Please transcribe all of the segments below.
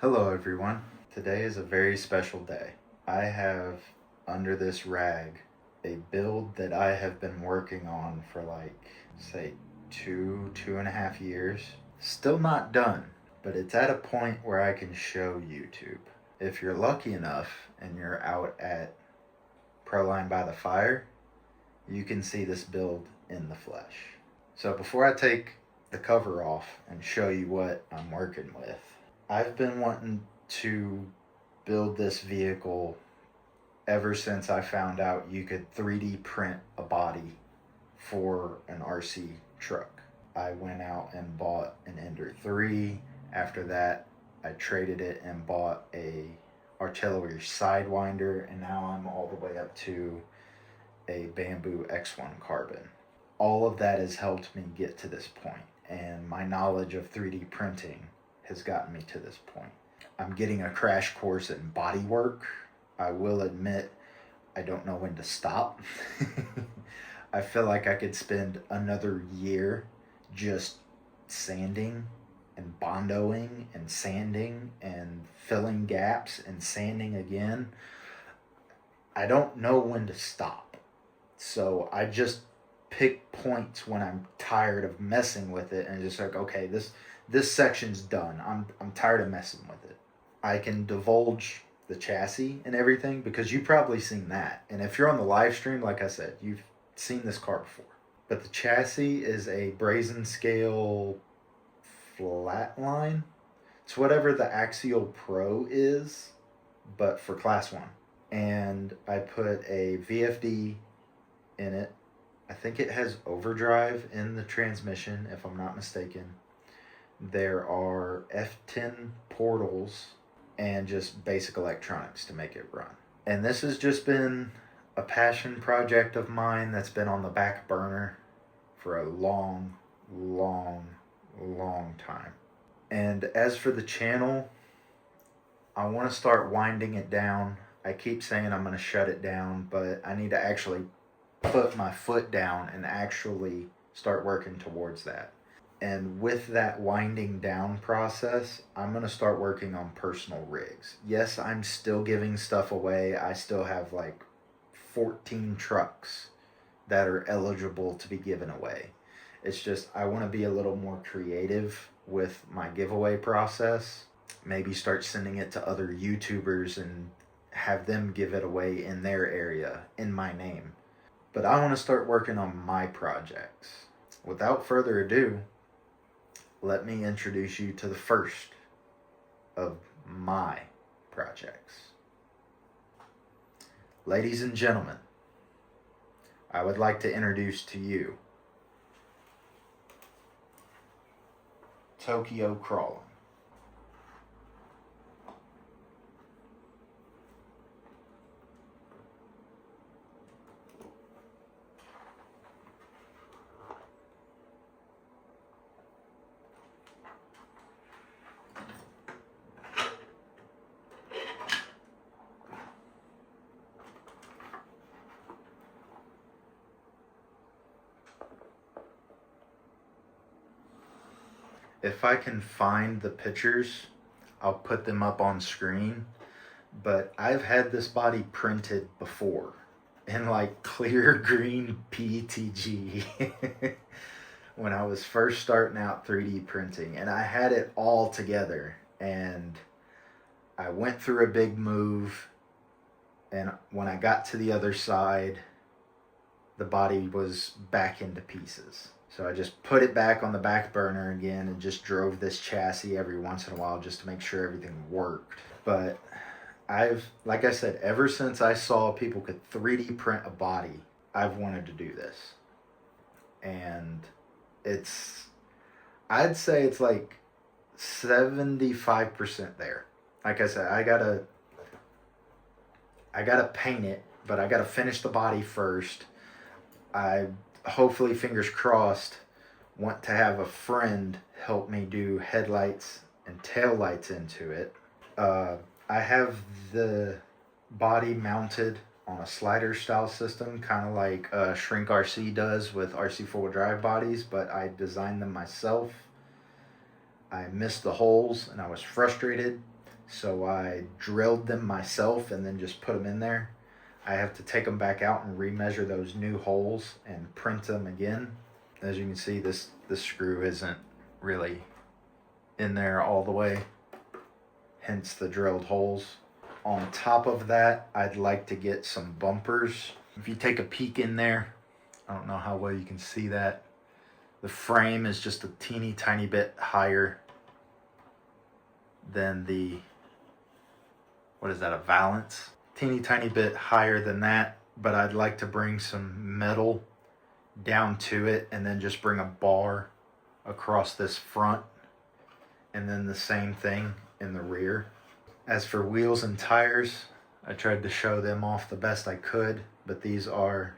Hello everyone. Today is a very special day. I have under this rag a build that I have been working on for say 2.5 years. Still not done, but it's at a point where I can show YouTube. If you're lucky enough and you're out at Proline By The Fire, you can see this build in the flesh. So before I take the cover off and show you what I'm working with, I've been wanting to build this vehicle ever since I found out you could 3D print a body for an RC truck. I went out and bought an Ender 3. After that, I traded it and bought a artillery sidewinder, and now I'm all the way up to a Bamboo X1 carbon. All of that has helped me get to this point, and my knowledge of 3D printing has gotten me to this point. I'm getting a crash course in body work. I will admit, I don't know when to stop. I feel like I could spend another year just sanding and bondoing and sanding and filling gaps and sanding again. I don't know when to stop. So I just pick points when I'm tired of messing with it and just like, okay, this section's done. I'm tired of messing with it. I can divulge the chassis and everything because you've probably seen that. And if you're on the live stream, like I said, you've seen this car before. But the chassis is a brazen scale flatline. It's whatever the Axial Pro is, but for class 1. And I put a VFD in it. I think it has overdrive in the transmission, if I'm not mistaken. There are F10 portals and just basic electronics to make it run. And this has just been a passion project of mine that's been on the back burner for a long time. And as for the channel, I want to start winding it down. I keep saying I'm going to shut it down, but I need to actually put my foot down and actually start working towards that. And with that winding down process, I'm going to start working on personal rigs. Yes, I'm still giving stuff away. I still have like 14 trucks that are eligible to be given away. It's just I want to be a little more creative with my giveaway process. Maybe start sending it to other YouTubers and have them give it away in their area in my name. But I want to start working on my projects. Without further ado, let me introduce you to the first of my projects. Ladies and gentlemen, I would like to introduce to you Tokyo Crawling. If I can find the pictures, I'll put them up on screen. But I've had this body printed before in like clear green PETG when I was first starting out 3D printing. And I had it all together. And I went through a big move. And when I got to the other side, the body was back into pieces. So I just put it back on the back burner again and just drove this chassis every once in a while just to make sure everything worked. But like I said, ever since I saw people could 3D print a body, I've wanted to do this. And I'd say it's like 75% there. Like I said, I gotta paint it, but I gotta finish the body first. I hopefully, fingers crossed, want to have a friend help me do headlights and tail lights into it. I have the body mounted on a slider style system, kind of like Shrink RC does with RC 4-wheel drive bodies, but I designed them myself. I missed the holes and I was frustrated, So I drilled them myself and then just put them in there. I have to take them back out and remeasure those new holes and print them again. As you can see, this screw isn't really in there all the way, hence the drilled holes. On top of that, I'd like to get some bumpers. If you take a peek in there, I don't know how well you can see that. The frame is just a teeny tiny bit higher than the, what is that, a valance? Teeny tiny bit higher than that, but I'd like to bring some metal down to it and then just bring a bar across this front, and then the same thing in the rear. As for wheels and tires, I tried to show them off the best I could, but these are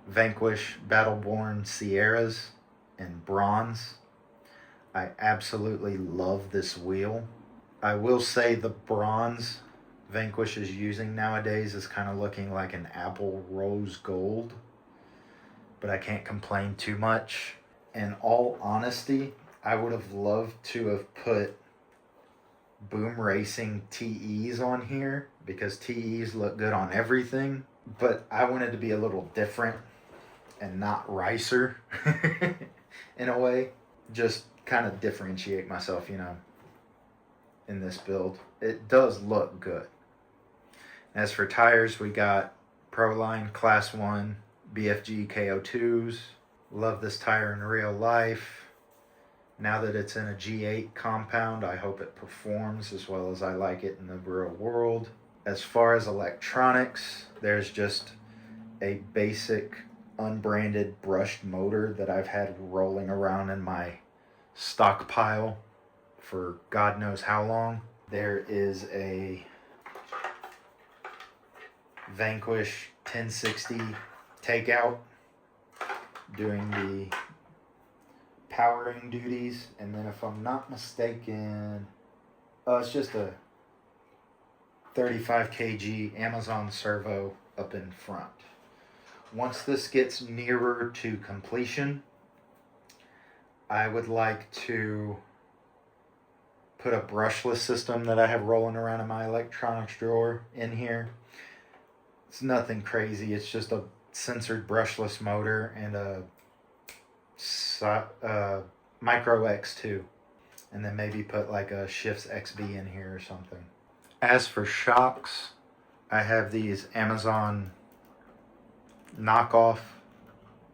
Vanquish Battleborn Sierras in bronze. I absolutely love this wheel. I will say the bronze Vanquish is using nowadays is kind of looking like an apple rose gold, but I can't complain too much. In all honesty, I would have loved to have put Boom Racing TEs on here because TEs look good on everything, but I wanted to be a little different and not Ricer in a way. Just kind of differentiate myself, you know, in this build. It does look good. As for tires, we got Proline Class 1 BFG KO2s. Love this tire in real life. Now that it's in a G8 compound, I hope it performs as well as I like it in the real world. As far as electronics, there's just a basic unbranded brushed motor that I've had rolling around in my stockpile for God knows how long. There is a Vanquish 1060 takeout doing the powering duties, and then if I'm not mistaken, it's just a 35 kg Amazon servo up in front. Once this gets nearer to completion, I would like to put a brushless system that I have rolling around in my electronics drawer in here. It's nothing crazy. It's just a censored brushless motor and a Micro X2. And then maybe put like a Shifts XB in here or something. As for shocks, I have these Amazon knockoff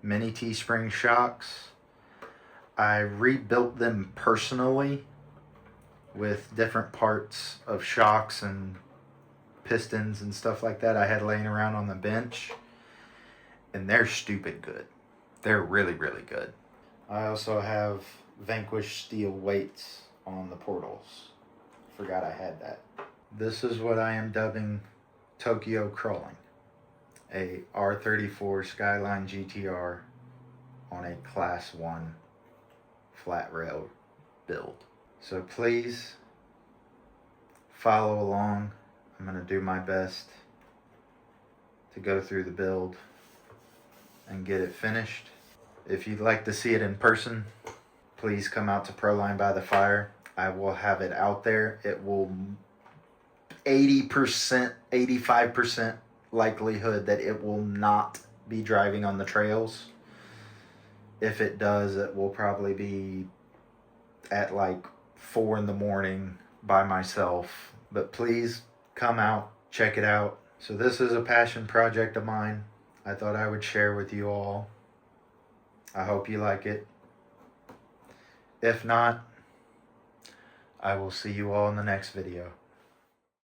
mini T-spring shocks. I rebuilt them personally with different parts of shocks and pistons and stuff like that I had laying around on the bench, and they're stupid good. They're really, really good. I also have Vanquish steel weights on the portals. Forgot I had that. This is what I am dubbing Tokyo Crawling, a R34 Skyline GTR on a Class 1 flat rail build. So please follow along. I'm going to do my best to go through the build and get it finished. If you'd like to see it in person, please come out to Proline By The Fire. I will have it out there. It will 80%, 85% likelihood that it will not be driving on the trails. If it does, it will probably be at like 4 in the morning by myself. But please come out, check it out. So this is a passion project of mine. I thought I would share with you all. I hope you like it. If not, I will see you all in the next video.